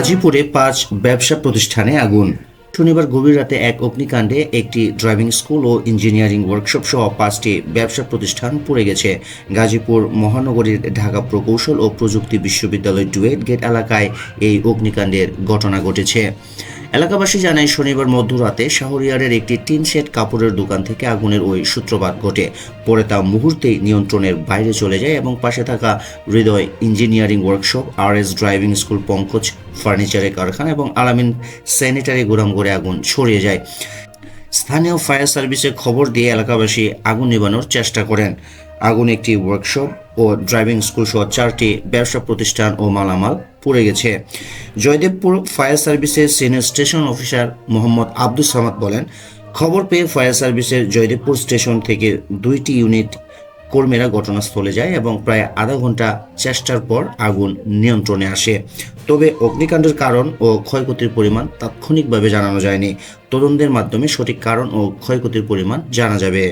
গাজীপুরে ৫ ব্যবসা প্রতিষ্ঠানে আগুন। শনিবার গভীর রাতে এক অগ্নিকাণ্ডে একটি ড্রাইভিং স্কুল ও ইঞ্জিনিয়ারিং ওয়ার্কশপ সহ ৫টি ব্যবসা প্রতিষ্ঠান পুড়ে গেছে। গাজীপুর মহানগরীর ঢাকা প্রকৌশল ও প্রযুক্তি বিশ্ববিদ্যালয় ডুয়েট গেট এলাকায় এই অগ্নিকাণ্ডের ঘটনা ঘটেছে। এলাকাবাসী জানায়, শনিবার মধ্যরাতে শাহরিয়ারের একটি টিন শেড কাপড়ের দোকান থেকে আগুনের ওই সূত্রপাত ঘটে। পরে তা মুহূর্তেই নিয়ন্ত্রণের বাইরে চলে যায় এবং পাশে থাকা Hriday engineering workshop, RS driving school, Pankaj ফার্নিচারের কারখানা এবং আলামিন স্যানিটারি গোদামঘরে আগুন ছড়িয়ে যায়। স্থানীয় ফায়ার সার্ভিসে খবর দিয়ে এলাকাবাসী আগুন নেভানোর চেষ্টা করেন। আগুন একটি ওয়ার্কশপ ও ড্রাইভিং স্কুল সহ 4টি ব্যবসা প্রতিষ্ঠান ও মালামাল পুড়ে গেছে। জয়দেবপুর ফায়ার সার্ভিসের senior station officer Mohammad Abdus Samad বলেন, খবর পেয়ে ফায়ার সার্ভিসের জয়দেবপুর স্টেশন থেকে 2টি ইউনিট কর্মীরা ঘটনাস্থলে যায় এবং প্রায় আধা ঘন্টা চেষ্টার পর আগুন নিয়ন্ত্রণে আসে। তবে অগ্নিকাণ্ডের কারণ ও ক্ষয়ক্ষতির পরিমাণ তাৎক্ষণিকভাবে জানানো যায়নি। তদন্তের মাধ্যমে সঠিক কারণ ও ক্ষয়ক্ষতির পরিমাণ জানা যাবে।